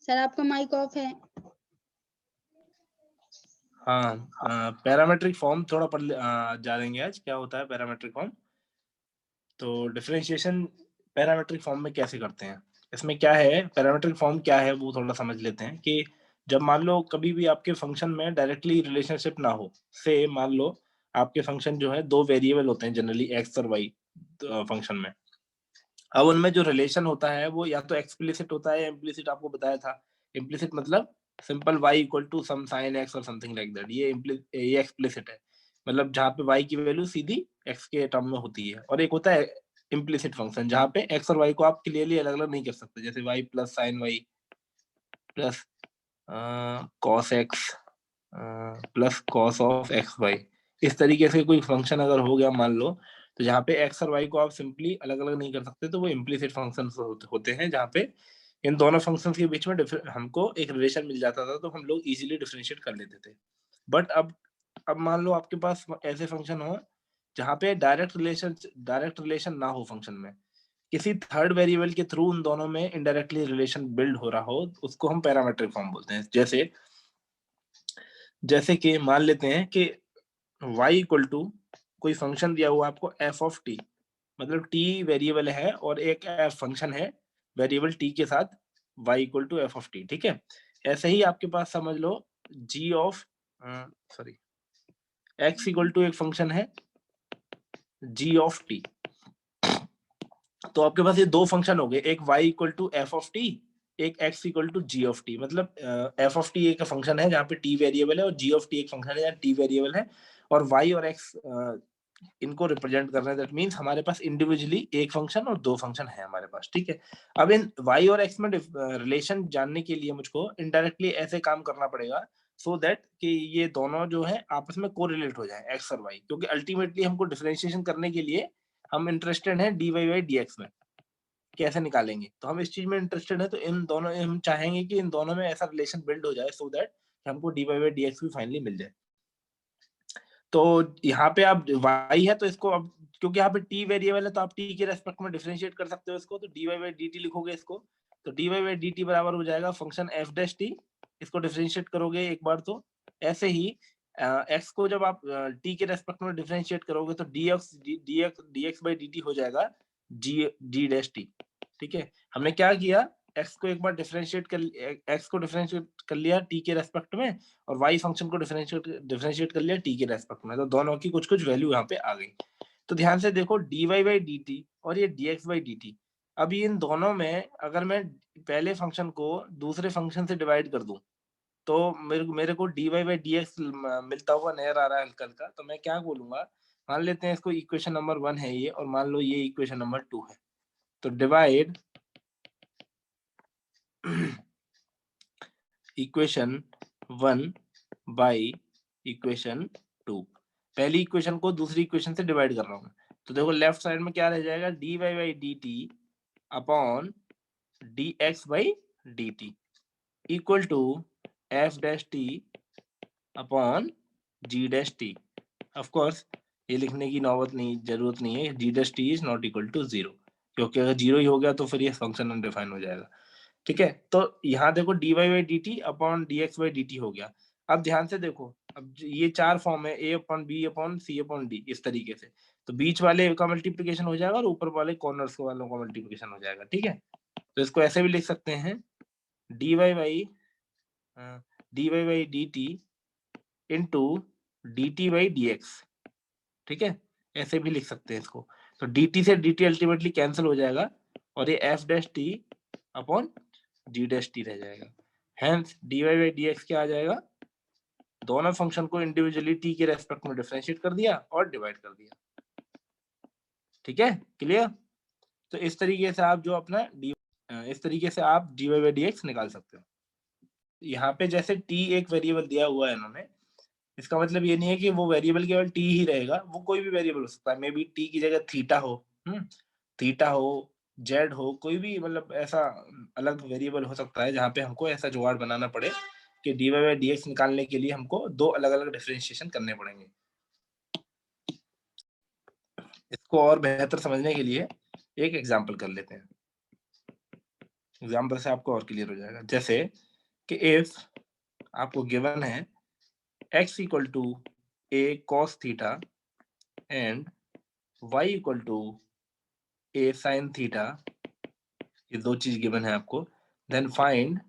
Sir आपका mic off है। हाँ, पैरामेट्रिक फॉर्म थोड़ा पढ़ जानेंगे आज क्या होता है पैरामेट्रिक फॉर्म। तो डिफरेंशिएशन पैरामेट्रिक फॉर्म में कैसे करते हैं, इसमें क्या है, पैरामेट्रिक फॉर्म क्या है वो थोड़ा समझ लेते हैं। कि जब मान लो कभी भी आपके फंक्शन में डायरेक्टली रिलेशनशिप ना हो, से मान लो आपके फंक्शन जो है दो वेरिएबल होते हैं जनरली एक्स और वाई फंक्शन में। अब उनमें जो रिलेशन होता है वो या तो एक्सप्लिसिट होता है या इम्प्लिसिट, आपको बताया था। इम्प्लिसिट मतलब simple y equal to some sine x और समथिंग लाइक दैट, ये एक्सप्लिसिट है, मतलब जहाँ पे y की वैल्यू सीधी x के टर्म में होती है। और एक होता है इम्प्लिसिट फंक्शन जहाँ पे x और y को आप क्लियरली अलग अलग नहीं कर सकते, जैसे y plus sine y plus cos x plus cos of x y. इस तरीके से कोई फंक्शन अगर हो गया मान लो, तो जहाँ पे एक्स और वाई को आप सिंपली अलग अलग नहीं कर सकते, तो वो इम्प्लिसिट फंक्शन होते हैं, जहाँ पे इन दोनों फंक्शन के बीच में हमको एक रिलेशन मिल जाता था, तो हम लोग इजीली डिफरेंशिएट कर लेते थे। बट अब मान लो आपके पास ऐसे फंक्शन हो जहाँ पे डायरेक्ट रिलेशन ना हो फंक्शन में, किसी थर्ड वेरिएबल के थ्रू उन दोनों में इनडायरेक्टली रिलेशन बिल्ड हो रहा हो, उसको हम पैरामेट्रिक फॉर्म बोलते हैं। जैसे जैसे कि मान लेते हैं कि y इक्वल टू कोई फंक्शन दिया हुआ आपको f ऑफ t, मतलब t वेरिएबल है और एक फंक्शन है वेरिएबल t के साथ y equal to f of t, ठीक है। ऐसे ही आपके पास समझ लो g of sorry x equal to एक फंक्शन है g ऑफ t। तो आपके पास ये दो फंक्शन हो गए, एक y equal to f of t, एक x equal to g of t। मतलब f ऑफ t एक फंक्शन है जहाँ पे t वेरिएबल है और g ऑफ t एक फंक्शन है जहाँ t वेरिएबल है, और y और x इनको रिप्रेजेंट कर रहे हैं। दैट मींस हमारे पास इंडिविजुअली एक फंक्शन और दो फंक्शन है हमारे पास, ठीक है। अब इन y और x में रिलेशन जानने के लिए मुझको इनडायरेक्टली ऐसे काम करना पड़ेगा, सो दैट कि ये दोनों जो है आपस में कोरिलेट हो जाए x और y, क्योंकि अल्टीमेटली हमको डिफरेंशिएशन करने के लिए हम इंटरेस्टेड हैं dy बाई dx में, कैसे निकालेंगे। तो हम इस चीज में इंटरेस्टेड है, तो इन दोनों हम चाहेंगे कि इन दोनों में ऐसा रिलेशन बिल्ड हो जाए, सो दैट हमको dy बाई dx भी फाइनली मिल जाए। तो यहाँ पे आप y है तो इसको अब, क्योंकि यहाँ पे t वेरिएबल है तो आप t के रेस्पेक्ट में डिफरेंशिएट कर सकते हो इसको, तो dy बाई dt लिखोगे इसको, तो dy बाई dt बराबर हो जाएगा फंक्शन f डैश t। इसको डिफरेंशिएट करोगे एक बार तो ऐसे ही x को जब आप t के रेस्पेक्ट में डिफरेंशिएट करोगे तो dx बाई dt हो जाएगा g डैश t, ठीक है। हमने क्या किया, x को एक बार डिफरेंशिएट कर x को डिफरेंशिएट कर लिया t के रेस्पेक्ट में, और y फंक्शन को डिफरेंशिएट कर लिया t के रेस्पेक्ट में, तो दोनों की कुछ कुछ वैल्यू यहाँ पे आ गई। तो ध्यान से देखो dy बाई dt और ये dx बाई dt, अब इन दोनों में अगर मैं पहले फंक्शन को दूसरे फंक्शन से डिवाइड कर दूं, तो मेरे को dy बाई dx मिलता हुआ नजर आ रहा है हल्का हल्का। तो मैं क्या बोलूंगा, मान लेते हैं इसको इक्वेशन नंबर 1 है ये, और मान लो ये इक्वेशन नंबर 2 है, तो डिवाइड इक्वेशन 1 बाई इक्वेशन 2। पहली इक्वेशन को दूसरी इक्वेशन से डिवाइड कर रहा हूँ, तो देखो लेफ्ट साइड में क्या रह जाएगा, dy by dt upon dx by dt equal to f dash t upon g dash t। Of course ये लिखने की जरूरत नहीं है, g dash t is not equal to 0, क्योंकि अगर 0 ही हो गया तो फिर ये फंक्शन अनडिफाइन हो जाएगा, ठीक है। तो यहाँ देखो dy by dt upon dx by dt हो गया। अब ध्यान से देखो, अब ये चार फॉर्म है, a upon b upon c upon d, इस तरीके से, तो बीच वाले का मल्टीप्लीकेशन हो जाएगा और ऊपर वाले कॉर्नर्स वालों का मल्टीप्लीकेशन हो जाएगा, ठीक है। तो इसको ऐसे भी लिख सकते हैं dy by dt into dt by dx, ठीक है, ऐसे भी लिख सकते हैं इसको। तो dt से dt अल्टीमेटली कैंसिल हो जाएगा और ये f dash t upon g dash t रह जाएगा। हेंस dy बाई dx क्या आ जाएगा, दोनों फंक्शन को इंडिविजुअली t के रेस्पेक्ट में डिफरेंशिएट कर दिया और डिवाइड कर दिया, ठीक है, क्लियर। तो इस तरीके से आप जो अपना इस तरीके से आप dy बाई dx निकाल सकते हो। यहाँ पे जैसे t एक वेरिएबल दिया हुआ है इन्होंने, इसका मतलब ये नहीं है कि वो वेरिएबल केवल t ही रहेगा, वो कोई भी वेरिएबल हो सकता है। मे बी t की जगह थीटा हो, थीटा हो, जेड हो, कोई भी मतलब ऐसा अलग वेरिएबल हो सकता है जहाँ पे हमको ऐसा जुगाड़ बनाना पड़े कि dy बाई dx निकालने के लिए हमको दो अलग अलग डिफरेंशिएशन करने पड़ेंगे। इसको और बेहतर समझने के लिए एक एग्जांपल कर लेते हैं। एग्जाम्पल से आपको और क्लियर हो जाएगा। जैसे कि इफ आपको गिवन है x equal to a cos theta and y equal to a sin theta, ये दो चीज गिवन है आपको, then find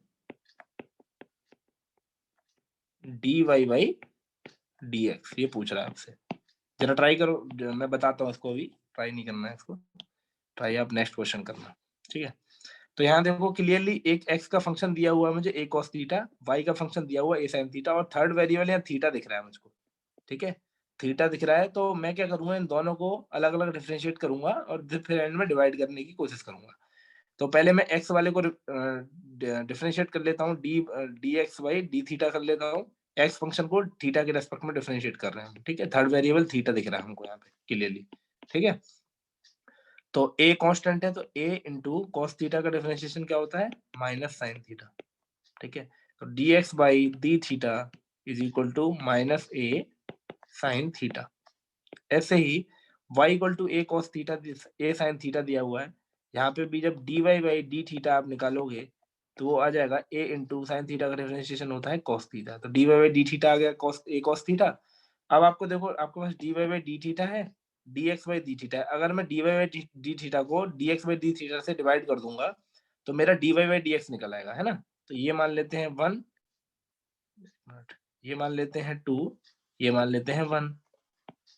dy by dx, ये पूछ रहा है आपसे। जरा ट्राई करो, मैं बताता हूँ इसको, अभी ट्राई नहीं करना है इसको, ट्राई आप नेक्स्ट क्वेश्चन करना, ठीक है। तो यहाँ देखो क्लियरली एक x का फंक्शन दिया हुआ है मुझे a cos थीटा, y का फंक्शन दिया हुआ है a sin थीटा, और थर्ड वेरिएबल यहाँ थीटा दिख रहा है मुझको, ठीक है। थीटा दिख रहा है, तो मैं क्या करूंगा, इन दोनों को अलग अलग डिफरेंशिएट करूंगा और फिर एंड में डिवाइड करने की कोशिश करूंगा। तो पहले मैं x वाले को डिफरेंशिएट कर लेता हूँ, D X by D theta कर लेता हूँ। x फंक्शन को थीटा के रेस्पेक्ट में डिफरेंशिएट कर रहे हैं, ठीक है। थर्ड वेरिएबल थीटा दिख रहा है हमको यहाँ पे क्लियरली, ठीक है। तो a कांस्टेंट है, तो a इंटू कॉस थीटा का डिफरेंशिएशन क्या होता है, माइनस साइन थीटा, ठीक है। तो dx by D theta is equal to minus a sine theta. ऐसे ही y equal to a cos theta, a sin theta दिया हुआ है, यहाँ पे भी जब dy बाई डी थीटा आप निकालोगे तो वो आ जाएगा a इंटू साइन थीटा का डिफरेंशिएशन होता है cos थीटा, तो dy बाई डी थीटा आ गया a cos थीटा। अब आपको देखो, आपके पास dy बाई डी थीटा है, dx बाई डी थीटा है। अगर मैं dy बाई डी थीटा को dx बाई डी थीटा से डिवाइड कर दूंगा तो मेरा dy बाई dx निकल आएगा, है ना। तो ये मान लेते हैं 1, ये मान लेते हैं 2, ये मान लेते हैं 1।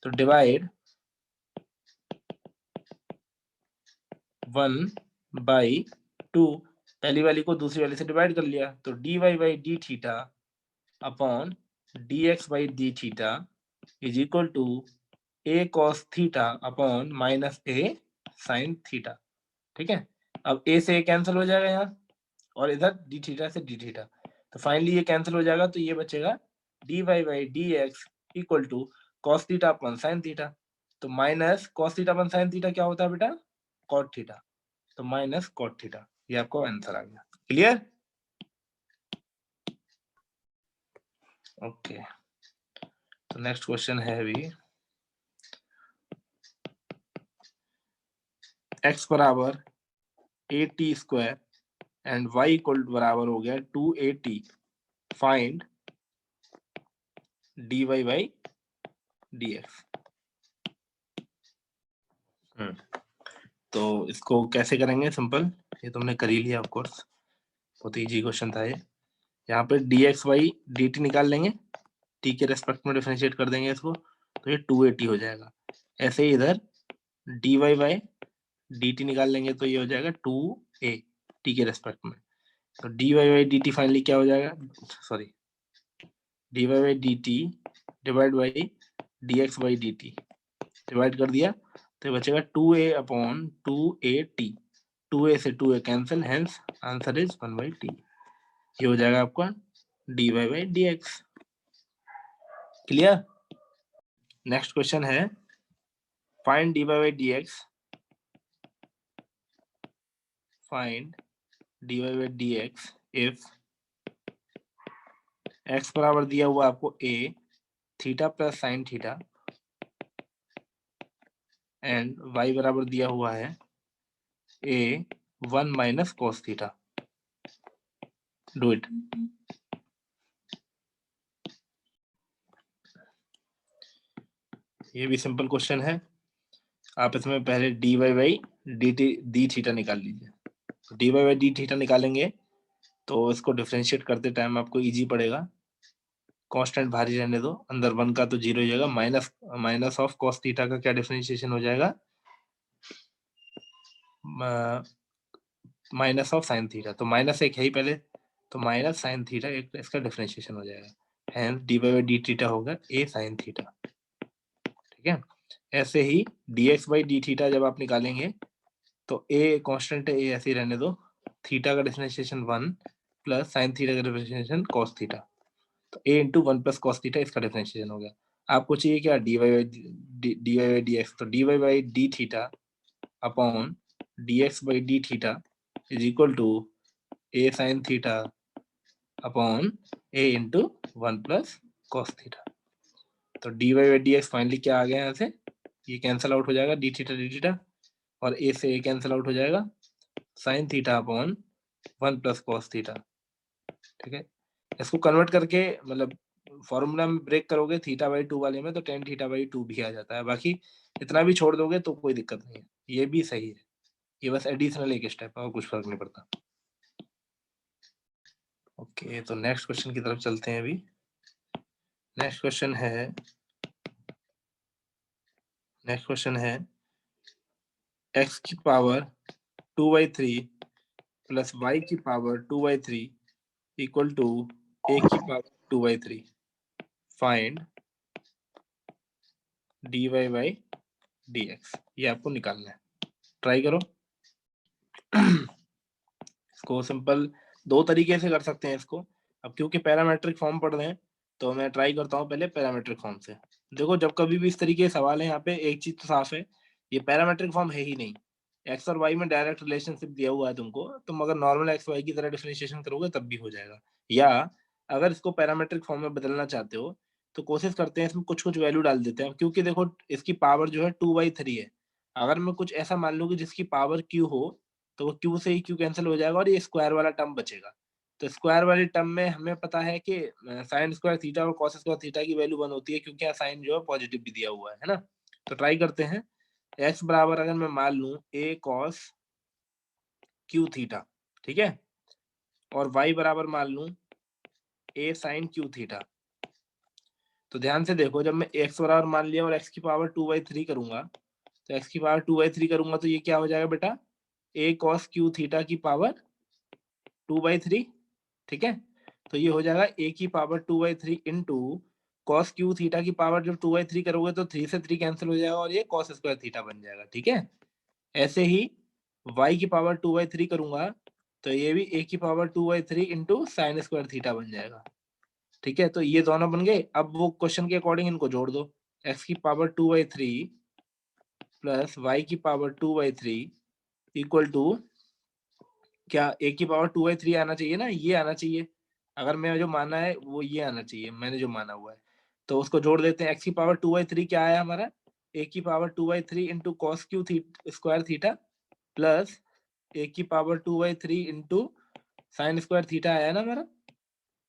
तो डिवाइड 1 बाई 2, पहली वाली को दूसरी वाली से डिवाइड कर लिया, तो dy by D theta upon dx by D theta is equal to a cos theta upon minus a sin theta, ठीक है। अब a से a कैंसिल हो जाएगा यहाँ, और इधर डी थीटा से डी थीटा, तो फाइनली ये कैंसिल हो जाएगा, तो ये बचेगा dy by D x equal to cos theta upon sine theta. तो minus cos theta upon sine theta क्या होता है बेटा, कॉट थीटा, तो माइनस कॉट थीटा, ये आपको आंसर आ गया। Clear, okay. तो नेक्स्ट क्वेश्चन है अभी, x बराबर at square and y equal बराबर हो गया 2at, find dy by dx। तो इसको कैसे करेंगे, सिंपल, ये तुमने कर ही लिया ऑफ कोर्स, बहुत इजी क्वेश्चन था ये। यहाँ पे dx बाई dt निकाल लेंगे, t के रेस्पेक्ट में डिफरेंशिएट कर देंगे इसको, तो ये 2at हो जाएगा। ऐसे ही इधर dy बाई dt निकाल लेंगे, तो ये हो जाएगा 2a t के रेस्पेक्ट में। तो dy बाई dt फाइनली क्या हो जाएगा, sorry, dy by dt divide by dx by dt, divide कर दिया तो ये बचेगा 2a अपॉन 2at, 2a से 2a कैंसिल, hence answer is 1 by t। ये हो जाएगा आपका dy by dx। Clear, next question है, find dy by dx, find dy by dx if x बराबर दिया हुआ आपको a theta plus sine theta and y बराबर दिया हुआ है a 1 minus cos theta. Do it. ये भी सिंपल क्वेश्चन है, आप इसमें पहले dy बाई डी थीटा निकाल लीजिए। तो dy बाई डी थीटा निकालेंगे तो इसको डिफरेंशिएट करते टाइम आपको इजी पड़ेगा, कांस्टेंट भारी रहने दो, अंदर 1 का तो 0 हो जाएगा, minus minus of cos theta का क्या डिफरेंशिएशन हो जाएगा, माइनस ऑफ साइन थीटा, तो माइनस एक है ही पहले, तो माइनस साइन थीटा एक इसका डिफरेंशिएशन हो जाएगा, hence D by D theta होगा ए साइन थीटा, ठीक है। ऐसे ही dx बाई डी थीटा जब आप निकालेंगे तो a कांस्टेंट है, a ऐसे ही रहने दो, थीटा का डिफरेंशिएशन 1 प्लस साइन थीटा का डिफरेंशिएशन कॉस थीटा, तो a into 1 plus cos theta इसका डिफरेंशिएशन हो गया। आपको चाहिए क्या, dy बाई dx, तो dy by D theta upon dx by D theta is equal to a sine theta upon a into 1 plus cos theta. तो dy by dx finally क्या आ गया यहाँ से, ये कैंसिल आउट हो जाएगा, डी थीटा और a से a कैंसिल आउट हो जाएगा, sine theta upon 1 plus cos theta. ठीक है, इसको कन्वर्ट करके मतलब फॉर्मूला में ब्रेक करोगे थीटा बाई 2 वाले में तो टेन थीटा बाई 2 भी आ जाता है। बाकी इतना भी छोड़ दोगे तो कोई दिक्कत नहीं है, ये भी सही है। ये बस एडिशनल एक स्टेप है और कुछ फर्क नहीं पड़ता। ओके, तो नेक्स्ट क्वेश्चन की तरफ चलते हैं अभी। नेक्स्ट क्वेश्चन है x की पावर 2/3 प्लस y की पावर 2/3 इक्वल टू a की power 2/3। Find dy by dx। ये आपको निकालना है, ट्राई करो। इसको सिंपल दो तरीके से कर सकते हैं इसको। अब क्योंकि पैरामेट्रिक फॉर्म पढ़ रहे हैं तो मैं ट्राई करता हूँ पहले पैरामेट्रिक फॉर्म से। देखो, जब कभी भी इस तरीके के सवाल है, यहाँ पे एक चीज तो साफ है, ये पैरामेट्रिक फॉर्म है ही नहीं। एक्स और वाई में डायरेक्ट रिलेशनशिप दिया हुआ है तुमको, तुम अगर नॉर्मल एक्स वाई की तरह डिफरेंशिएशन करोगे तब भी हो जाएगा। या अगर इसको पैरामेट्रिक फॉर्म में बदलना चाहते हो तो कोशिश करते हैं इसमें कुछ कुछ वैल्यू डाल देते हैं, क्योंकि देखो इसकी पावर जो है 2/3 है। अगर मैं कुछ ऐसा मान लूँ कि जिसकी पावर क्यू हो तो वो क्यू से ही क्यू कैंसिल हो जाएगा और ये स्क्वायर वाला टर्म बचेगा। तो स्क्वायर वाले टर्म में हमें पता है कि साइन स्क्वायर थीटा और कॉस स्क्वायर थीटा की वैल्यू 1 होती है, क्योंकि यहाँ साइन जो है पॉजिटिव भी दिया हुआ है ना। तो ट्राई करते हैं। एक्स बराबर अगर मैं मान लूं ए कॉस क्यू थीटा, ठीक है, और वाई बराबर मान लूं ए साइन क्यू थीटा। तो ध्यान से देखो, जब मैं एक्स बराबर मान लिया और एक्स की पावर 2/3 करूंगा, तो एक्स की पावर 2/3 करूंगा तो ये क्या हो जाएगा बेटा, ए कॉस क्यू थीटा की पावर 2/3। ठीक है, तो ये हो जाएगा ए की power 2/3 into cos cube theta की पावर, जब 2/3 करोगे तो 3 से 3 कैंसिल हो जाएगा और ये कॉस स्क्वायर थीटा बन जाएगा। ठीक है, ऐसे ही y की पावर 2/3 करूंगा तो ये भी a की power 2/3 into sine square theta बन जाएगा। ठीक है, तो ये दोनों बन गए। अब वो क्वेश्चन के अकॉर्डिंग इनको जोड़ दो, x की पावर 2/3 प्लस y की पावर 2/3 इक्वल टू क्या, a की पावर 2/3 आना चाहिए ना, ये आना चाहिए। अगर मैं जो माना है वो ये आना चाहिए, मैंने जो माना हुआ है। तो उसको जोड़ देते हैं। x की पावर 2/3 क्या आया हमारा, a की power 2/3 into cos Q square theta plus a की power 2/3 into sine square theta आया ना हमारा,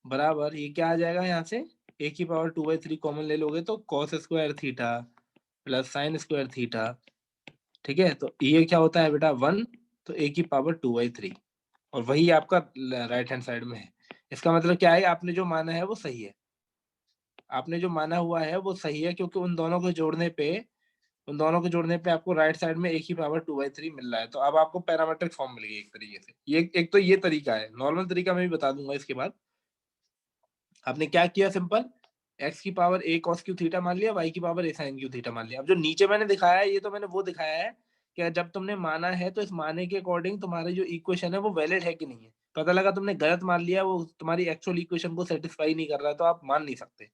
बराबर ये क्या आ जाएगा, यहाँ से a की पावर 2/3 कॉमन ले लोगे तो cos square theta plus sign square theta. ठीक है, तो ये क्या होता है बेटा 1, तो a की पावर 2/3 और वही आपका राइट हैंड साइड में है। इसका मतलब क्या है, आपने जो माना है वो सही है। आपने जो माना हुआ है वो सही है, क्योंकि उन दोनों के जोड़ने पे आपको राइट साइड में एक ही पावर 2/3 मिल रहा है। तो अब आपको पैरामेट्रिक फॉर्म मिल गई एक तरीके से। ये एक तो ये तरीका है, नॉर्मल तरीका मैं भी बता दूंगा इसके बाद। आपने क्या किया, सिंपल x की power a cos Q theta मान लिया, y की power a sin cube theta मान लिया। अब जो नीचे मैंने दिखाया है ये तो मैंने वो दिखाया है कि जब तुमने माना है तो इस माने के अकॉर्डिंग तुम्हारी जो इक्वेशन है वो वैलिड है कि नहीं है। पता लगा तुमने गलत मान लिया, वो तुम्हारी एक्चुअल इक्वेशन को सेटिस्फाई नहीं कर रहा, तो आप मान नहीं सकते।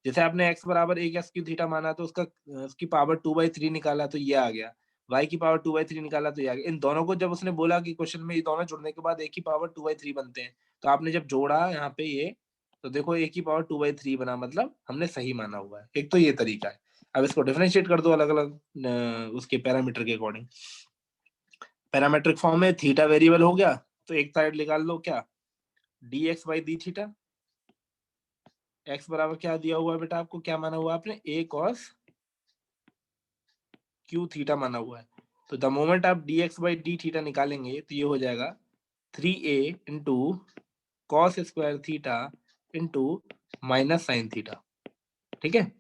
जैसे आपने x बराबर a cos क्यू थीटा माना तो उसकी पावर 2/3 निकाला तो ये आ गया, y की पावर 2/3 निकाला तो ये आ गया। इन दोनों को जब उसने बोला कि क्वेश्चन में ये दोनों जुड़ने के बाद एक ही पावर 2/3 बनते हैं, तो आपने जब जोड़ा यहाँ पे ये, तो देखो a की पावर 2/3 बना, मतलब हमने सही माना हुआ है। एक तो ये तरीका है। अब इसको डिफरेंशिएट कर दो अलग अलग उसके पैरामीटर के अकॉर्डिंग। पैरामीट्रिक फॉर्म में थीटा वेरिएबल हो गया तो एक साइड निकाल लो, क्या dx by D theta. x बराबर क्या दिया हुआ है बेटा, आपको क्या माना हुआ है आपने, a cos क्यू थीटा माना हुआ है। तो द मोमेंट आप dx बाई डी थीटा निकालेंगे तो ये हो जाएगा 3a into cos square theta into minus sine theta. ठीक है,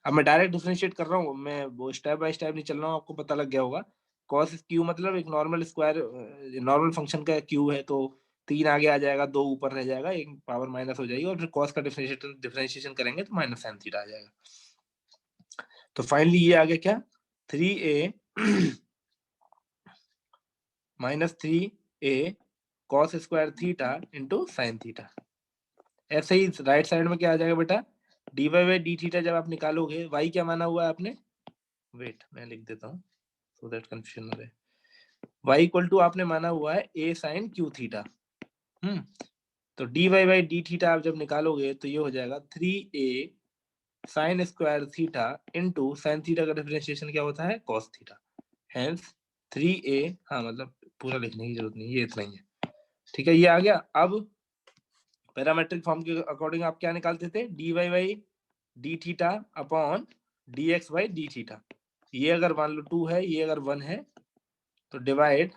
अब मैं डायरेक्ट डिफरेंशिएट कर रहा हूँ, मैं वो स्टेप बाय स्टेप नहीं चल रहा हूँ, आपको पता लग गया होगा। कॉस क्यू मतलब एक नॉर्मल स्क्वायर, नॉर्मल फंक्शन का क्यू है, तो 3 आगे आ जाएगा, 2 ऊपर रह जाएगा, एक पावर माइनस हो जाएगी और फिर कॉस का डिफरेंशिएशन करेंगे तो माइनस साइन थीटा आ जाएगा। तो फाइनली ये आ गया क्या, 3a minus 3a cos square theta into sine theta. ऐसे ही राइट साइड में क्या आ जाएगा बेटा, dy बाई डी थीटा जब आप निकालोगे, y क्या माना हुआ है आपने, वेट मैं लिख देता हूँ सो दैट कंफ्यूजन ना रहे। y इक्वल टू आपने माना हुआ है a साइन क्यू थीटा। तो dy बाई डी थीटा आप जब निकालोगे तो ये हो जाएगा 3a sign square theta into sine theta का डिफरेंशिएशन क्या होता है, cos थीटा। हेंस 3a, हाँ मतलब पूरा लिखने की जरूरत नहीं, ये इतना ही है। ठीक है, ये आ गया। अब पैरामेट्रिक फॉर्म के अकॉर्डिंग आप क्या निकालते थे, dy by D theta upon dx by D theta. ये अगर मान लो 2 है, ये अगर 1 है, तो डिवाइड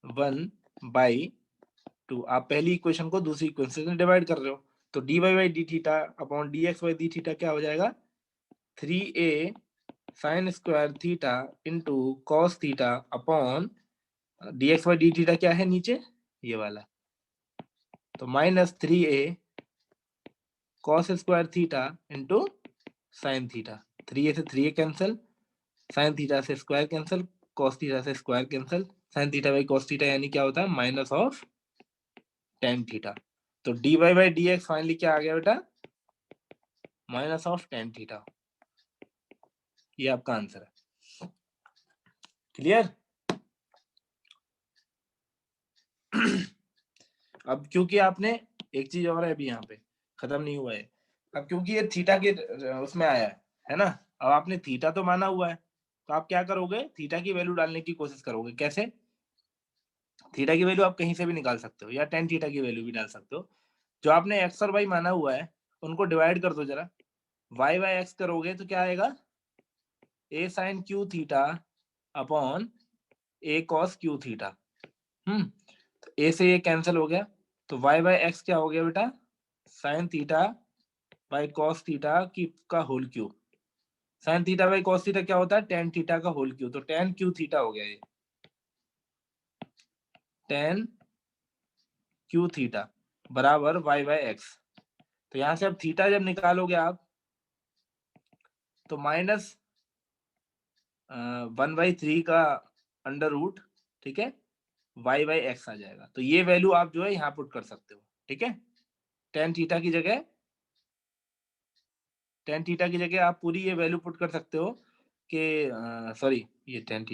1 बाई 2। आप पहली इक्वेशन को दूसरी इक्वेशन से डिवाइड कर रहे हो, तो dy by D theta upon dx by D theta क्या हो जाएगा, 3a sign square theta into cos theta upon dx by D theta क्या है नीचे, ये वाला, तो minus 3a cos square theta into sine theta. 3a से 3a कैंसिल, साइन थीटा से स्क्वायर कैंसिल, कॉस थीटा से square cancel, sign theta by cos theta यानी क्या होता है, माइनस ऑफ टेन थीटा। तो dy by D x finally क्या आ गया बेटा, माइनस ऑफ टेन थीटा। ये आपका आंसर है। क्लियर? अब क्योंकि आपने एक चीज और है अभी यहाँ पे खत्म नहीं हुआ है, अब क्योंकि ये थीटा के उसमें आया है ना, अब आपने थीटा तो माना हुआ है, तो आप क्या करोगे, थीटा की वैल्यू डालने की कोशिश करोगे। कैसे? थीटा की वैल्यू आप कहीं से भी निकाल सकते हो, या टेन थीटा की वैल्यू भी डाल सकते हो। जो आपने एक्स और वाई माना हुआ है उनको डिवाइड कर दो जरा, वाई बाई एक्स करोगे तो क्या आएगा, ए साइन क्यू थीटा अपॉन ए कॉस क्यू थीटा। तो ए से ये कैंसिल हो गया, तो वाई बाई एक्स क्या हो गया बेटा, sine theta by cos theta की का whole cube. Sine theta by cos theta क्या होता है, टेन थीटा का होल क्यूब, तो टेन क्यू थीटा हो गया ये, टेन क्यू थीटा बराबर वाई बाई एक्स। तो यहां से अब थीटा जब निकालोगे आप, तो माइनस 1/3 का अंडर रूट, ठीक है, वाई बाई एक्स आ जाएगा। तो ये वैल्यू आप जो है यहाँ पुट कर सकते हो, ठीक है। टेन थीटा की जगह, टेन थीटा की जगह आप पूरी ये वैल्यू पुट कर सकते हो कि सॉरी ये टेन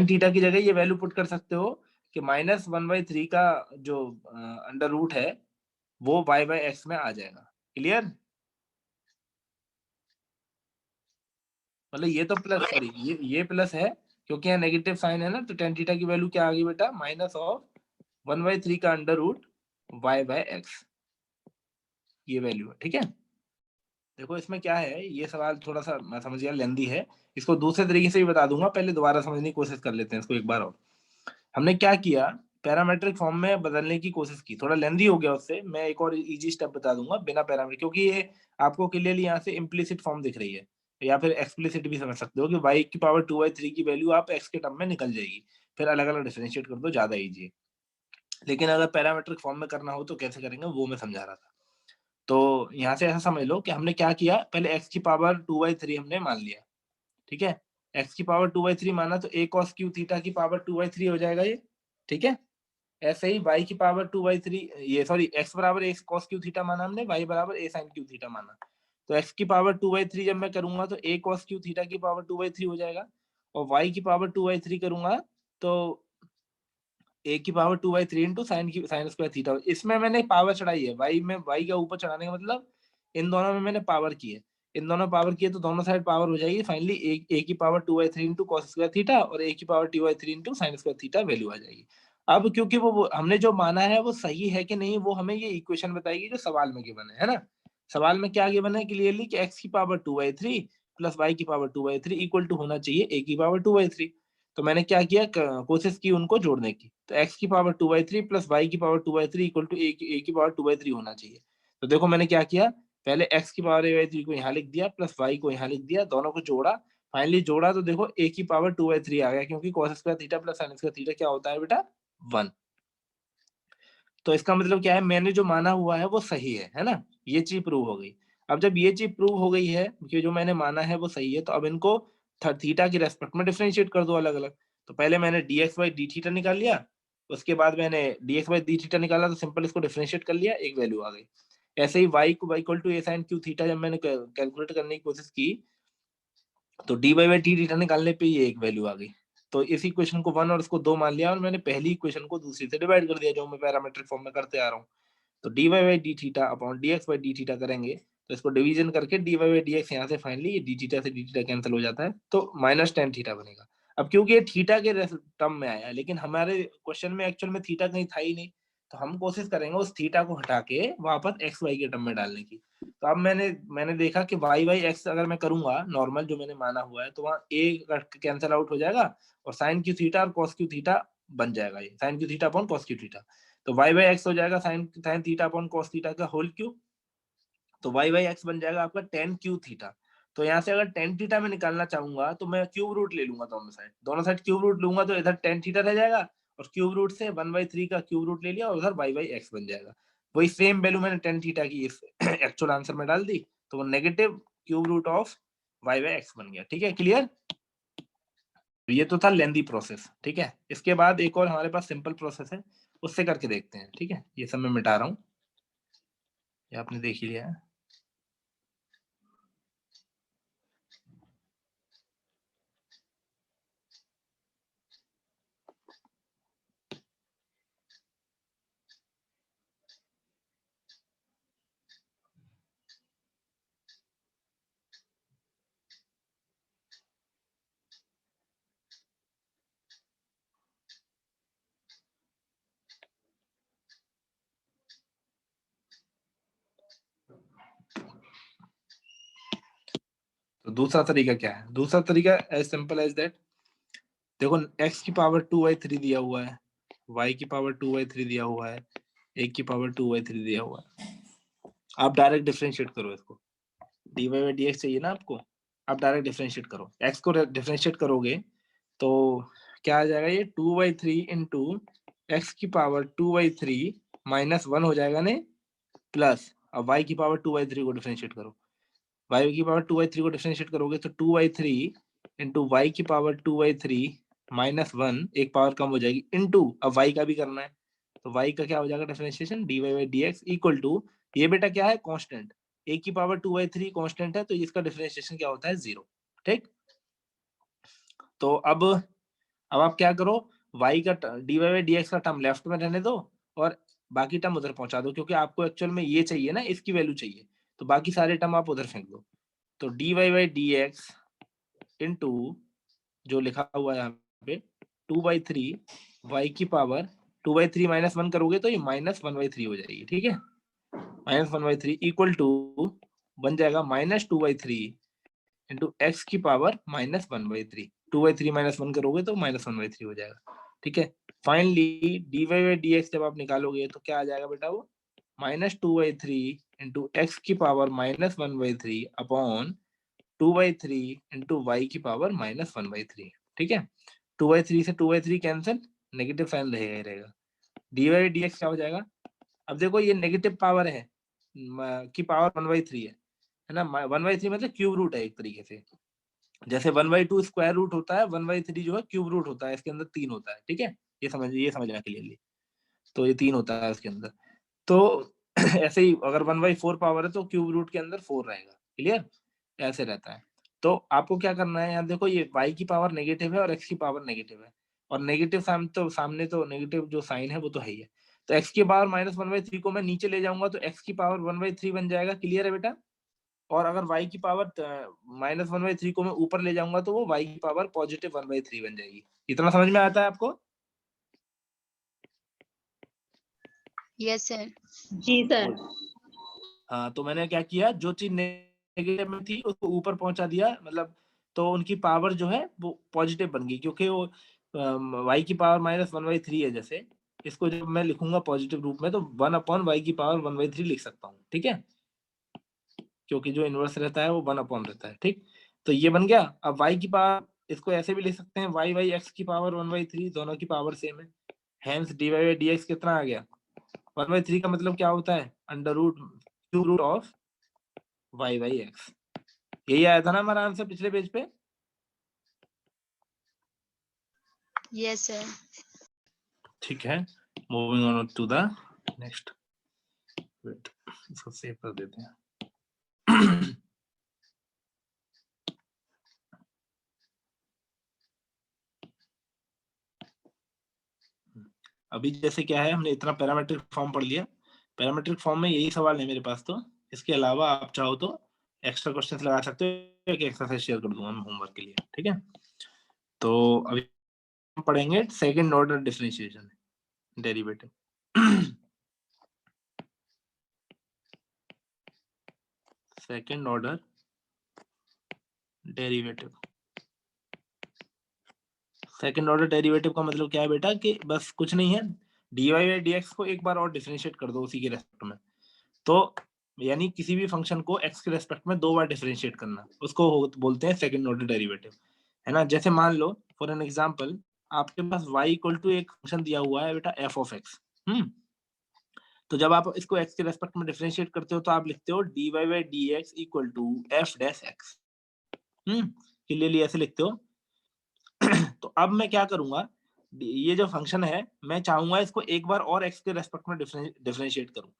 थीटा की जगह ये वैल्यू पुट कर सकते हो कि माइनस 1/3 का जो अंडर रूट है वो वाई बाई एक्स में आ जाएगा। क्लियर? मतलब ये तो प्लस, सॉरी ये प्लस है क्योंकि यहाँ नेगेटिव साइन है ना, तो टेन थीटा की वैल्यू क्या आ गई बेटा, माइनस ऑफ 1/3 का under root Y by X, ये वैल्यू है, ठीक है। देखो इसमें क्या है, ये सवाल थोड़ा सा मैं समझ गया लेंदी है, इसको दूसरे तरीके से भी बता दूंगा, पहले दोबारा समझने की कोशिश कर लेते हैं इसको एक बार और। हमने क्या किया, पैरामेट्रिक फॉर्म में बदलने की कोशिश की, थोड़ा लेंदी हो गया उससे, मैं एक और इजी स्टेप बता दूंगा बिना पैरामीटर, क्योंकि ये आपको क्लियरली यहाँ से इम्प्लिसिट फॉर्म दिख रही है, या फिर एक्सप्लिसिट भी समझ सकते हो कि y की पावर 2/3 की वैल्यू आप x के टर्म में निकल जाएगी, फिर अलग अलग डिफरेंशिएट कर दो, ज्यादा इजी है। लेकिन अगर पैरामेट्रिक फॉर्म में करना हो तो कैसे करेंगे वो मैं समझा रहा था। तो यहाँ से ऐसा समझ लो कि हमने क्या किया, पहले x की पावर 2/3 हमने मान लिया, ठीक है। x की पावर 2/3 माना तो a cos क्यू थीटा की पावर 2/3 हो जाएगा ये, ठीक है। ऐसे ही y की पावर 2/3, ये सॉरी x बराबर a cos क्यू थीटा माना हमने, y बराबर a sin क्यू थीटा माना, तो x की पावर 2/3 जब मैं करूंगा तो a cos क्यू थीटा की पावर 2/3 हो जाएगा, और y की पावर 2/3 करूंगा तो a की power 2/3 into sine square theta. इसमें मैंने पावर चढ़ाई है, y में y का ऊपर चढ़ाने का मतलब इन दोनों में मैंने पावर की है, इन दोनों पावर की है तो दोनों साइड पावर हो जाएगी, फाइनली a की power 2/3 into cos square theta और a की power 2/3 into sine square theta value आ जाएगी। अब क्योंकि वो हमने जो माना है वो सही है कि नहीं, वो हमें ये इक्वेशन बताएगी जो सवाल में गिवन है ना। सवाल में क्या गिवन है क्लियरली कि x की पावर 2/3 प्लस y की पावर 2/3 इक्वल टू होना चाहिए a की पावर 2/3। तो मैंने क्या किया, कोशिश की उनको जोड़ने की, तो x की पावर 2/3 प्लस y की पावर 2/3 इक्वल टू a की पावर 2/3 होना चाहिए। तो देखो मैंने क्या किया, पहले x की पावर a/3 को यहाँ लिख दिया, प्लस y को यहाँ लिख दिया, दोनों को जोड़ा, फाइनली जोड़ा तो देखो a की पावर 2/3 आ गया, क्योंकि cos square theta plus sin square theta क्या होता है बेटा, 1। तो इसका मतलब क्या है, मैंने जो माना हुआ है वो सही है ना, ये चीज प्रूव हो गई। अब जब ये चीज प्रूव हो गई है कि जो मैंने माना है वो सही है, तो अब इनको थीटा की रेस्पेक्ट में डिफरेंशिएट कर दो अलग अलग। तो पहले मैंने dx बाई डी थीटा निकाल लिया, उसके बाद मैंने dx बाई डी थीटा निकाला, तो सिंपल इसको डिफरेंशिएट कर लिया, एक वैल्यू आ गई। ऐसे ही y को equal to a sin cube theta जब मैंने कैलकुलेट करने की कोशिश की, तो डी बाई डी थीटा निकालने पे ये एक वैल्यू आ गई। तो इस इक्वेशन को 1 और इसको 2 मान लिया, और मैंने पहली इक्वेशन को दूसरी से डिवाइड कर दिया, जो मैं पैरामेट्रिक फॉर्म में करते आ रहा हूँ। तो D Y by D theta upon D X by D theta करेंगे, तो इसको डिवीजन करके D Y by D X यहाँ से फाइनली डी थीटा से डी थीटा कैंसिल हो जाता है, तो माइनस टेन थीटा बनेगा। अब क्योंकि ये थीटा के टर्म में आया, लेकिन हमारे क्वेश्चन में एक्चुअल में थीटा कहीं था ही नहीं, तो हम कोशिश करेंगे उस थीटा को हटा के वापस एक्स वाई के टर्म में डालने की। तो अब मैंने देखा कि वाई बाई एक्स अगर मैं करूंगा नॉर्मल जो मैंने माना हुआ है, तो वहाँ ए कैंसिल आउट हो जाएगा और साइन क्यू थीटा और कॉस क्यू थीटा बन जाएगा, ये sine cube theta upon cos cube theta. तो वाई बाई एक्स हो जाएगा sine theta upon cos theta का होल क्यूब, तो वाई बाई एक्स बन जाएगा आपका टेन क्यू थीटा। तो यहाँ से अगर टेन थीटा में निकालना चाहूंगा तो मैं क्यूब रूट ले लूंगा, दोनों साइड क्यूब रूट लूंगा, तो इधर टेन थीटा रह जाएगा और क्यूब रूट से 1/3 का क्यूब रूट ले लिया और उधर वाई बाई एक्स बन जाएगा। वही सेम वैल्यू मैंने टेन थीटा की इस एक्चुअल आंसर में डाल दी, तो वो negative cube root of Y by X बन गया। ठीक है, क्लियर? ये तो था लेंदी प्रोसेस। ठीक है, इसके बाद एक और हमारे पास सिंपल प्रोसेस है, उससे करके देखते हैं। ठीक है, ये सब मैं मिटा रहा हूँ, ये आपने देख ही लिया है। तो दूसरा तरीका क्या है? दूसरा तरीका एज सिंपल एज दैट, देखो x की पावर 2/3 दिया हुआ है, y की पावर 2/3 दिया हुआ है, a की पावर 2/3 दिया हुआ है। आप डायरेक्ट डिफरेंशिएट करो इसको, dy बाई dx चाहिए ना आपको, आप डायरेक्ट डिफरेंशिएट करो। x को डिफरेंशिएट करोगे तो क्या आ जाएगा, ये 2/3 इंटू एक्स की पावर 2/3 माइनस 1 हो जाएगा ने, प्लस अब y की पावर 2/3 को डिफरेंशिएट करो, y की पावर 2/3 को डिफरेंशिएट करोगे तो 2/3 इंटू वाई की पावर 2/3 माइनस 1, एक पावर कम हो जाएगी, इंटू अब y का भी करना है, तो y का क्या हो जाएगा differentiation, dy by dx equal to, ये बेटा क्या है, कांस्टेंट, a की पावर 2/3 कांस्टेंट है, तो इसका डिफरेंशिएशन क्या होता है, 0। ठीक, तो अब आप क्या करो, y का dy बाई dx का टर्म लेफ्ट में रहने दो और बाकी टर्म उधर पहुंचा दो, क्योंकि आपको एक्चुअल में ये चाहिए ना, इसकी वैल्यू चाहिए, तो बाकी सारे टर्म आप उधर फेंक दो। तो dy बाई dx इंटू जो लिखा हुआ है यहाँ पे 2/3 y की पावर 2/3 माइनस 1 करोगे तो ये माइनस 1/3 हो जाएगी। ठीक है, माइनस 1/3 इक्वल टू बन जाएगा माइनस 2/3 इंटू एक्स की पावर माइनस 1/3, 2/3 माइनस 1 करोगे तो माइनस 1/3 हो जाएगा। ठीक है, फाइनली dy बाई dx जब आप निकालोगे तो क्या आ जाएगा बेटा, वो माइनस 2/3 इंटू एक्स की power minus 1/3 upon 2/3 into Y की पावर माइनस 1/3। ठीक है, 2/3 से 2/3 कैंसिल, नेगेटिव साइन रहेगा ही रहेगा, डी बाई डी एक्स क्या हो जाएगा, अब देखो ये नेगेटिव पावर है की पावर 1/3 है ना, 1/3 मतलब क्यूब रूट है एक तरीके से, जैसे 1/2 स्क्वायर रूट होता है, 1/3 जो है क्यूब रूट होता है, इसके अंदर 3 होता है। ठीक है, ये समझना क्लियरली, तो ये 3 होता है इसके अंदर, तो ऐसे ही अगर 1/4 पावर है तो क्यूब रूट के अंदर 4 रहेगा। क्लियर, ऐसे रहता है। तो आपको क्या करना है, यहाँ देखो ये y की पावर नेगेटिव है और x की पावर नेगेटिव है, और नेगेटिव सामने तो नेगेटिव जो साइन है वो तो है ही है, तो x की पावर माइनस 1/3 को मैं नीचे ले जाऊंगा तो x की पावर 1/3 बन जाएगा। क्लियर है बेटा? और अगर y की पावर माइनस 1/3 को मैं ऊपर ले जाऊंगा तो वो y की पावर पॉजिटिव 1/3 बन जाएगी। इतना समझ में आता है आपको? Yes sir. जी सर। हाँ, तो मैंने क्या किया, जो चीज नेगेटिव में थी उसको ऊपर पहुंचा दिया, मतलब तो उनकी पावर जो है वो पॉजिटिव बन गई, क्योंकि वो y की पावर माइनस 1/3 है, जैसे इसको जब मैं लिखूंगा पॉजिटिव रूप में तो 1/y की पावर 1/3 लिख सकता हूँ। ठीक है, क्योंकि जो इनवर्स रहता है वो 1 रहता है। ठीक, तो ये बन गया। अब y की पावर इसको ऐसे भी लिख सकते हैं, y बाई x की पावर 1/3, दोनों की पावर सेम है, हेंस dy बाई dx कितना आ गया, 1/3 का मतलब क्या होता है, under root cube root of y by x। यही आया था ना हमारा आंसर पिछले पेज पे? Yes sir. ठीक है, moving on to the next, wait इसको सेव कर देते हैं। अभी जैसे क्या है, हमने इतना पैरामीट्रिक फॉर्म पढ़ लिया, पैरामीट्रिक फॉर्म में यही सवाल है मेरे पास, तो इसके अलावा आप चाहो तो एक्स्ट्रा क्वेश्चंस लगा सकते हो, एक एक्सरसाइज शेयर कर दूंगा मैं होमवर्क के लिए। ठीक है, तो अभी हम पढ़ेंगे second order differentiation derivative. Second order derivative. Second order derivative का मतलब क्या है बेटा कि बस कुछ नहीं है, dy बाई dx को एक बार और डिफरेंशिएट कर दो उसी के रेस्पेक्ट में। तो यानी किसी भी फंक्शन को x के रेस्पेक्ट में 2 बार डिफरेंशिएट करना, उसको बोलते हैं सेकंड ऑर्डर डेरिवेटिव, है ना। जैसे मान लो फॉर एन एग्जांपल आपके पास y इक्वल टू एक फंक्शन दिया हुआ है बेटा f ऑफ x। तो जब आप इसको x के रेस्पेक्ट में डिफरेंशिएट करते हो तो आप लिखते हो dy by dx equal to f dash x। Clearly ऐसे लिखते हो। तो अब मैं क्या करूंगा, ये जो फंक्शन है मैं चाहूंगा इसको एक बार और x के रेस्पेक्ट में डिफरेंशिएट करूं।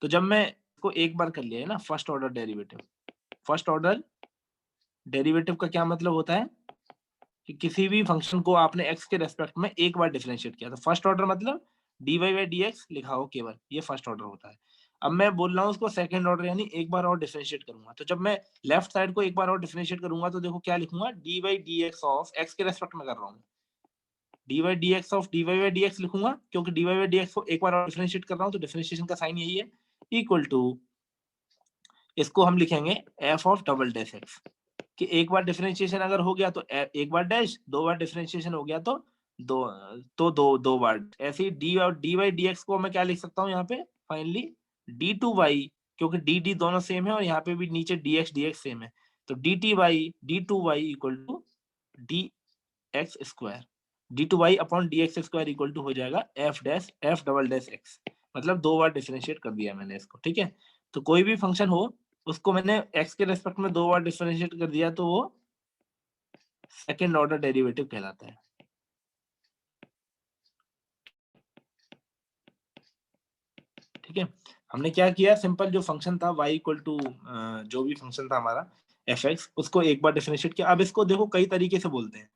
तो जब मैं इसको एक बार कर लिया है ना first order derivative, first order derivative का क्या मतलब होता है कि किसी भी फंक्शन को आपने x के रेस्पेक्ट में एक बार डिफरेंशिएट किया। तो फर्स्ट ऑर्डर मतलब dy बाई dx लिखा हो केवल, ये फर्स्ट ऑर्डर होता है। अब मैं बोल रहा हूँ उसको सेकंड ऑर्डर यानी एक बार और डिफरेंशिएट करूंगा। तो जब मैं लेफ्ट साइड को एक बार और डिफरेंशिएट करूंगा तो देखो क्या लिखूंगा, dy by dx of x के रेस्पेक्ट में कर रहा हूँ, dy by dx of dy by dx लिखूंगा क्योंकि dy बाई dx को एक बार और डिफरेंशिएट कर रहा हूँ तो डिफरेंशिएशन का साइन यही है, इक्वल टू इसको हम लिखेंगे f of double dash x, कि एक बार डिफरेंशिएशन अगर हो गया तो एक बार डैश, दो बार डिफरेंशिएशन हो गया तो दो बार। ऐसे ही डी और डी बाई डी एक्स को मैं क्या लिख सकता हूँ यहाँ पे फाइनली डी टू वाई, क्योंकि डी डी दोनों सेम है और यहाँ पे भी नीचे डी एक्स सेम है। तो D T Y D two Y equal to D X square, D two Y upon D X square equal to हो जाएगा F dash F double dash X. मतलब दो बार डिफरेंशिएट कर दिया मैंने इसको, ठीक है। तो कोई भी फंक्शन हो उसको मैंने x के रेस्पेक्ट में दो बार डिफरेंशिएट कर दिया तो वो सेकंड ऑर्डर डेरिवेटिव कहलाता है। ठीक है, हमने क्या किया, सिंपल जो फंक्शन था y इक्वल टू जो भी फंक्शन था हमारा fx, उसको एक बार डिफरेंशिएट किया। अब इसको देखो कई तरीके से बोलते हैं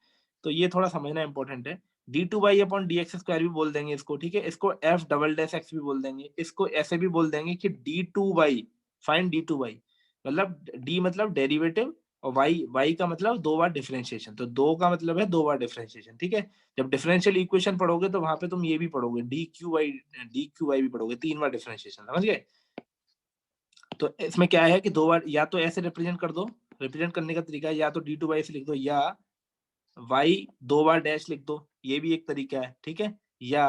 तो ये थोड़ा समझना इंपॉर्टेंट है। D two Y upon D X square भी बोल देंगे इसको, ठीक है। इसको एफ डबल डैश एक्स भी बोल देंगे। इसको ऐसे भी बोल देंगे कि D two Y, fine D two Y, मतलब डी मतलब डेरिवेटिव और वाई का मतलब दो बार डिफरेंशिएशन। तो दो का मतलब है दो बार डिफरेंशिएशन, ठीक है। जब डिफरेंशियल इक्वेशन पढ़ोगे तो वहां पे तुम ये भी पढ़ोगे डी क्यू वाई भी पढ़ोगे, तीन बार डिफरेंशिएशन, समझ गए। तो इसमें क्या है कि दो बार या तो ऐसे रिप्रेजेंट कर दो, रिप्रेजेंट करने का तरीका है या तो डी टू वाई से लिख दो या वाई दो बार डैश लिख दो, ये भी एक तरीका है, ठीक है। या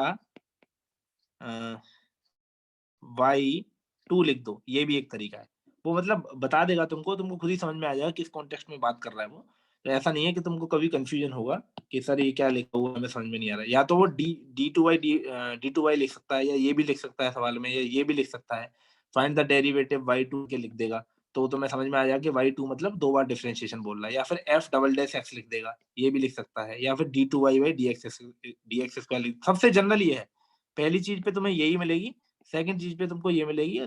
वाई टू लिख दो, ये भी एक तरीका है। वो मतलब बता देगा तुमको खुद ही समझ में आ जाएगा किस कॉन्टेक्स्ट में बात कर रहा है वो। तो ऐसा नहीं है कि तुमको कभी कंफ्यूजन होगा कि सर ये क्या लिखा हुआ हमें समझ में नहीं आ रहा है। या तो वो डी टू वाई लिख सकता है, या ये भी लिख सकता है सवाल में, या ये भी लिख सकता है find the derivative Y two के लिख देगा। तो तुम्हें समझ में आ जाएगा कि वाई टू मतलब दो बार डिफरेंशिएशन बोल रहा है। या फिर एफ डबल डैश एक्स लिख देगा, ये भी लिख सकता है। या फिर D two Y by D X square. सबसे जनरल ये है, पहली चीज पे तुम्हें यही मिलेगी, सेकंड चीज पे तुमको ये मिलेगी,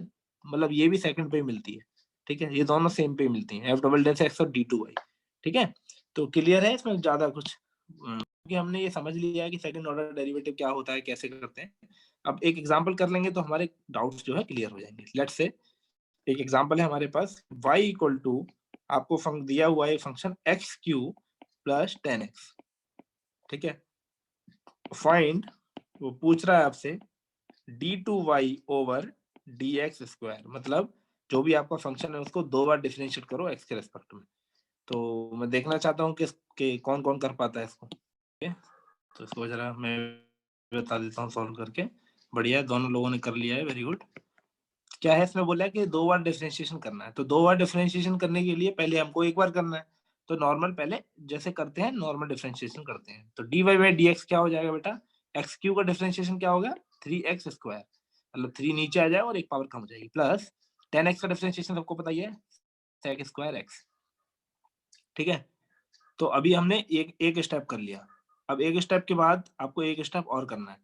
मतलब ये भी सेकंड पे ही मिलती है, ठीक है। ये दोनों सेम पे ही मिलती हैं, एफ डबल डैश एक्स और डी टू वाई, ठीक है। तो क्लियर है इसमें ज्यादा कुछ, क्योंकि हमने ये समझ लिया है कि सेकंड ऑर्डर डेरिवेटिव क्या होता है, कैसे करते हैं। अब एक एग्जांपल कर लेंगे तो हमारे डाउट्स जो है क्लियर हो जाएंगे। लेट्स से एक एग्जांपल है हमारे पास, y इक्वल टू आपको दिया हुआ है function x Q plus 10x, ठीक है। फाइंड, वो पूछ रहा है आपसे D two Y over D X square, मतलब जो भी आपका फंक्शन है उसको दो बार डिफरेंशिएट करो एक्स के रेस्पेक्ट में। तो मैं देखना चाहता हूँ कि कौन कौन कर पाता है इसको, ठीक है। तो इसको जरा मैं बता देता हूँ सॉल्व करके। बढ़िया, दोनों लोगों ने कर लिया है, वेरी गुड। क्या है इसमें बोला है कि दो बार डिफरेंशिएशन करना है। तो दो बार डिफरेंशिएशन करने के लिए पहले हमको एक बार करना है। तो नॉर्मल पहले जैसे करते हैं नॉर्मल डिफरेंशिएशन करते हैं। तो D Y by D X क्या हो जाएगा बेटा, एक्स क्यू का डिफरेंशिएशन क्या होगा, 3x स्क्वायर, मतलब 3 नीचे आ जाएगा और एक पावर कम हो जाएगी, प्लस 10x का डिफरेंशिएशन सबको पता ही है, sec स्क्वायर x, ठीक है। तो अभी हमने एक स्टेप कर लिया। अब एक स्टेप के बाद आपको एक स्टेप और करना है,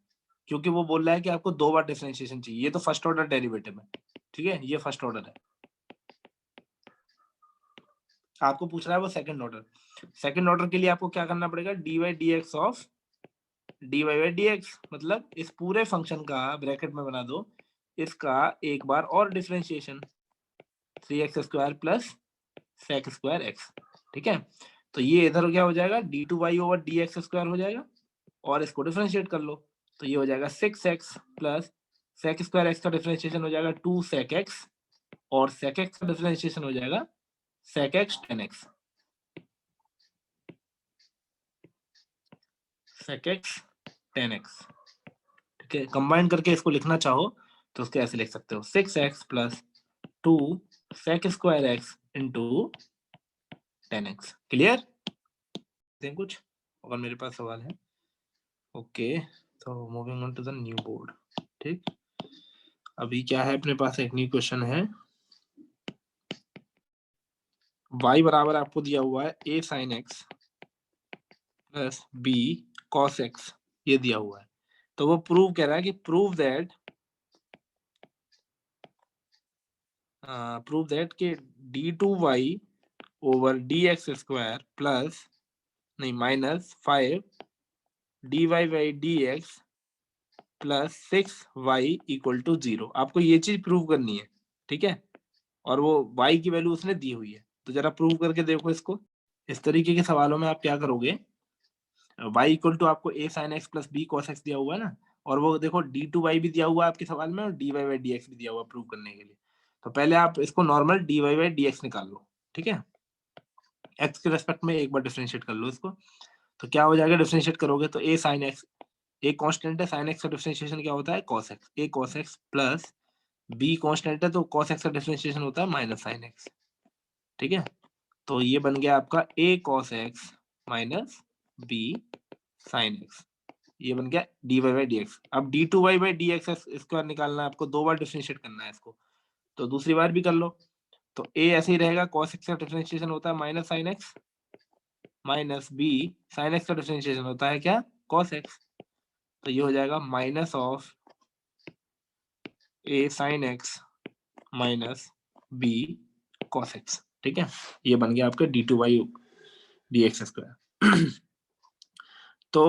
क्योंकि वो बोल रहा है कि आपको दो बार डिफरेंशिएशन चाहिए। ये तो फर्स्ट ऑर्डर डेरिवेटिव है, ठीक है, ये फर्स्ट ऑर्डर है। आपको पूछ रहा है वो सेकंड ऑर्डर। सेकंड ऑर्डर के लिए आपको क्या करना पड़ेगा, D Y D X of D Y by D X, मतलब इस पूरे फंक्शन का ब्रैकेट में बना दो, इसका एक बार और differentiation 3x square plus sec square x, ठीक है। तो ये इधर क्या हो जाएगा, d2y ओवर dx स्क्वायर हो जाएगा, और इसको डिफरेंशिएट कर लो तो ये हो जाएगा 6x plus sec square x का डिफरेंशिएशन हो जाएगा 2 sec x, और sec x का डिफरेंशिएशन हो जाएगा sec x tan x, sec x tan x। ठीक है, कंबाइन करके इसको लिखना चाहो तो उसको ऐसे लिख सकते हो 6x plus 2 sec square x into tan x। Clear? कुछ और मेरे पास सवाल है? ओके, तो moving on to the new board. ठीक, अभी क्या है अपने पास, एक न्यू क्वेश्चन है। y बराबर आपको दिया हुआ है a sin x plus b cos x, ये दिया हुआ है। तो वो प्रूव कह रहा है कि प्रूव दैट कि d2y over dx square plus नहीं minus 5 dy by dx plus 6y equal to 0। आपको ये चीज प्रूव करनी है, ठीक है, और वो y की वैल्यू उसने दी हुई है। तो जरा प्रूव करके देखो इसको। इस तरीके के सवालों में आप क्या करोगे, y इक्वल टू आपको a sin x plus b cos x दिया हुआ है ना, और वो देखो d2y भी दिया हुआ है आपके सवाल में और dy बाई dx भी दिया हुआ प्रूव करने के लिए। तो पहले आप इसको नॉर्मल dy बाई dx निकाल लो, ठीक है, x के रेस्पेक्ट में एक बार डिफरेंशिएट कर लो इसको। तो क्या हो जाएगा, डिफरेंशिएट करोगे तो a sin x, एक कांस्टेंट है, sin x का डिफरेंशिएशन क्या होता है cos x, a cos x plus b constant है तो cos x का डिफरेंशिएशन होता है माइनस sin x। ठीक है, तो ये बन गया आपका a cos x minus b sin x, ये बन गया dy बाई dx। अब d2y बाई dx स्क्वायर निकालना है आपको, दो बार डिफरेंशिएट करना है इसको, तो दूसरी बार भी कर लो। तो a ऐसे ही रहेगा, cos x का डिफरेंशिएशन होता है minus sin x, minus b sin x का डिफरेंशिएशन होता है क्या, cos x। तो ये हो जाएगा minus of a sin x minus b cos x। ठीक है, ये बन गया आपका d2y dx स्क्वायर। तो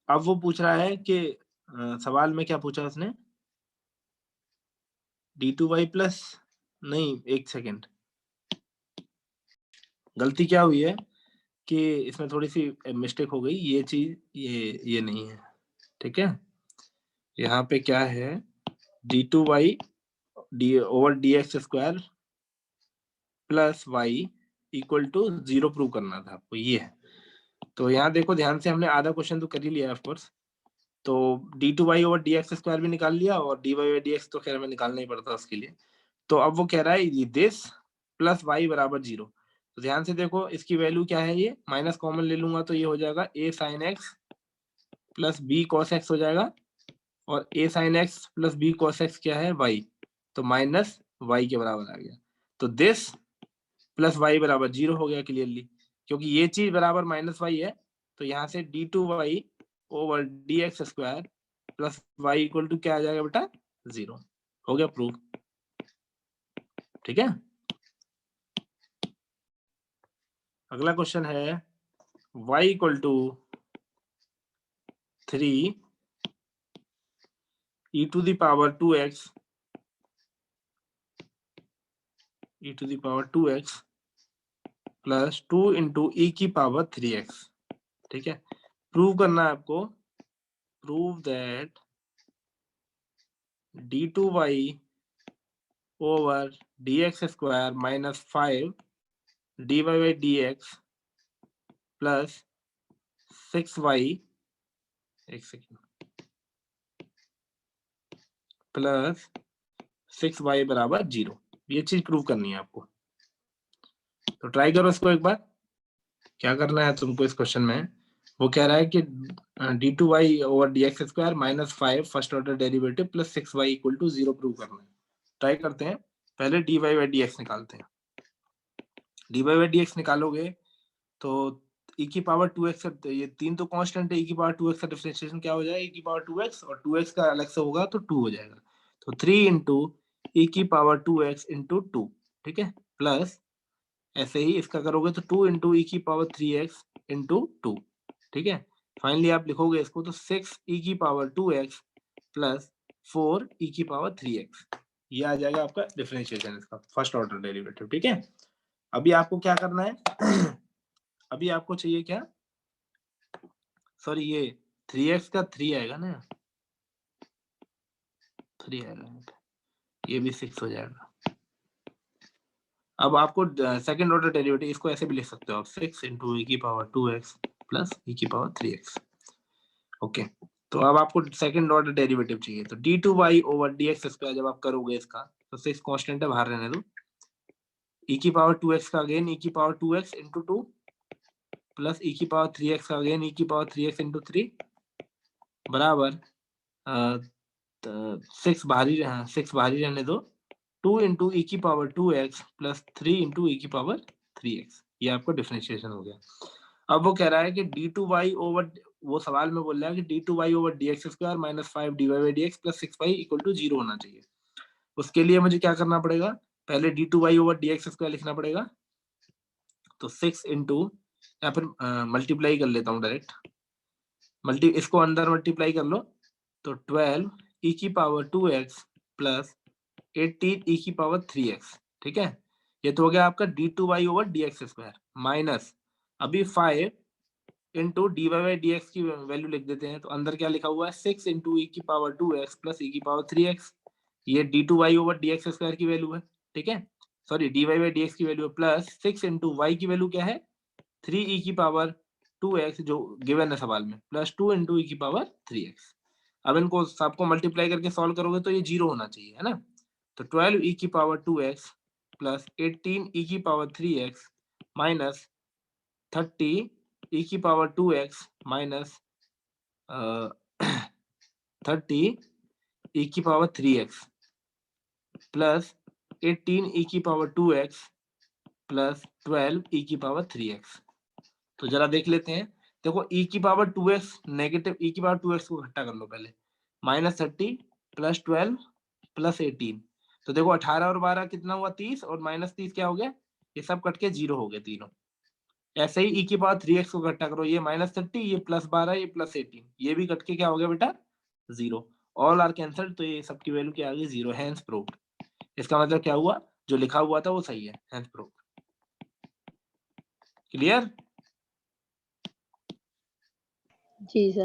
अब वो पूछ रहा है कि सवाल में क्या पूछा उसने, d2y प्लस, नहीं एक सेकेंड, गलती क्या हुई है कि इसमें थोड़ी सी मिस्टेक हो गई, ये चीज ये नहीं है। ठीक है, यहाँ पे क्या है, d2y D over dx square plus y equal to 0 prove करना था आपको, ये है। तो यहाँ देखो ध्यान से, हमने आधा क्वेश्चन तो कर ही लिया ऑफकोर्स। तो d2y ओवर dx स्क्वायर भी निकाल लिया, और dy बाई dx तो खैर हमें निकालना ही पड़ता उसके लिए। तो अब वो कह रहा है दिस प्लस y बराबर 0। तो ध्यान से देखो, इसकी वैल्यू क्या है, ये माइनस कॉमन ले लूंगा तो ये हो जाएगा a sin x plus b cos x हो जाएगा, और a sin x plus b cos x क्या है, y, तो माइनस y के बराबर आ गया। तो दिस प्लस y बराबर 0 हो गया क्लियरली, क्योंकि ये चीज बराबर माइनस y है। तो यहाँ से d2y over dx square plus y equal to क्या आ जाएगा बेटा, 0 हो गया प्रूव। ठीक है, अगला क्वेश्चन है y equal to 3 e to the power 2x e to the power 2x plus 2 into e की पावर 3x। ठीक है, प्रूव करना है आपको, prove that d2y over dx square minus 5 dy by dx plus 6y, एक second, plus 6y बराबर 0, ये चीज प्रूव करनी है आपको। तो ट्राई करो इसको एक बार। क्या करना है तुमको इस क्वेश्चन में, वो कह रहा है कि d2y over dx square minus 5 first order derivative plus 6y equal to 0 prove करना है। ट्राई करते हैं, पहले dy बाई dx निकालते हैं। dy बाई dx निकालोगे तो e की पावर 2x, ये तीन तो कांस्टेंट है, e की पावर 2x का डिफरेंशिएशन क्या हो जाएगा, e की पावर 2x, और 2x का अलग से होगा तो 2 हो जाएगा। तो 3 इंटू e की पावर 2x इंटू 2। ठीक है, प्लस ऐसे ही इसका करोगे तो 2 इंटू e की पावर 3x इंटू 2। ठीक है, फाइनली आप लिखोगे इसको तो 6 e की पावर 2x प्लस 4 e की पावर 3x, ये आ जाएगा आपका डिफरेंशिएशन इसका फर्स्ट ऑर्डर डेरिवेटिव। ठीक है, अभी आपको क्या करना है अभी आपको चाहिए क्या, सॉरी ये 3x का 3 आएगा ना, 3 आएगा, ये भी 6 हो जाएगा। अब आपको सेकंड ऑर्डर डेरिवेटिव इसको ऐसे भी लिख सकते हो आप, 6 इंटू e की पावर 2x प्लस e की पावर 3x। ओके, तो अब आपको सेकंड ऑर्डर डेरिवेटिव चाहिए, तो d2y ओवर dx स्क्वायर जब आप करोगे इसका, तो 6 कांस्टेंट है, बाहर रहने दो, e की पावर 2x का अगेन e की power 2x into 2 plus e की पावर 3x का अगेन e की पावर 3x इंटू 3 बराबर 6 बाहरी रहने दो, 2 इंटू ई की पावर 2x प्लस 3 इंटू ई की पावर 3x। ये आपको डिफरेंशिएशन हो गया। अब वो कह रहा है कि d2y ओवर, वो सवाल में बोल रहा है कि d2y over dx square minus 5 dy by dx plus 6y equal to 0 होना चाहिए। उसके लिए मुझे क्या करना पड़ेगा, पहले d2y ओवर dx स्क्वायर लिखना पड़ेगा, तो 6 इंटू, या फिर मल्टीप्लाई कर लेता हूँ डायरेक्ट, इसको अंदर मल्टीप्लाई कर लो, तो 12 ई की पावर 2x प्लस 18 ई की पावर 3x, ठीक है। ये तो हो गया आपका d2y over dx square minus, अभी 5 इंटू dy बाई dx की वैल्यू लिख देते हैं, तो अंदर क्या लिखा हुआ है, 6 इंटू ई की पावर 2x प्लस ई की पावर 3x, ये d2y ओवर dx स्क्वायर की वैल्यू है, ठीक है, सॉरी dy बाई dx की वैल्यू है, प्लस 6 इंटू y की वैल्यू क्या है, 3 ई की पावर 2x जो गिवन है सवाल में, प्लस 2 इंटू ई की पावर 3x। अब इनको सबको मल्टीप्लाई करके सॉल्व करोगे तो ये 0 होना चाहिए, है ना। तो 12 ई की पावर 2x प्लस 18 ई की पावर 3x माइनस 30 ई की पावर 2x माइनस 30 ई की पावर 3x प्लस 18 ई की पावर 2x प्लस 12 ई की पावर 3x। तो जरा देख लेते हैं, देखो e की पावर 2x नेगेटिव, e की पावर 2x को इकट्ठा कर लो पहले, माइनस 30 प्लस 12 प्लस 18, तो देखो 18 और 12 कितना हुआ, 30, और माइनस 30 क्या हो गया, ये सब कट के 0 हो गए तीनों। ऐसे ही e की पावर 3x को इकट्ठा करो, ये माइनस 30, ये प्लस 12, ये प्लस 18, ये भी कट के क्या हो गया बेटा, 0, ऑल आर कैंसल्ड, तो ये सबकी वैल्यू क्या आ गई, 0, हैंस प्रूव्ड। इसका मतलब क्या हुआ, जो लिखा हुआ था वो सही है, हैंस प्रूव्ड। क्लियर? जी सर।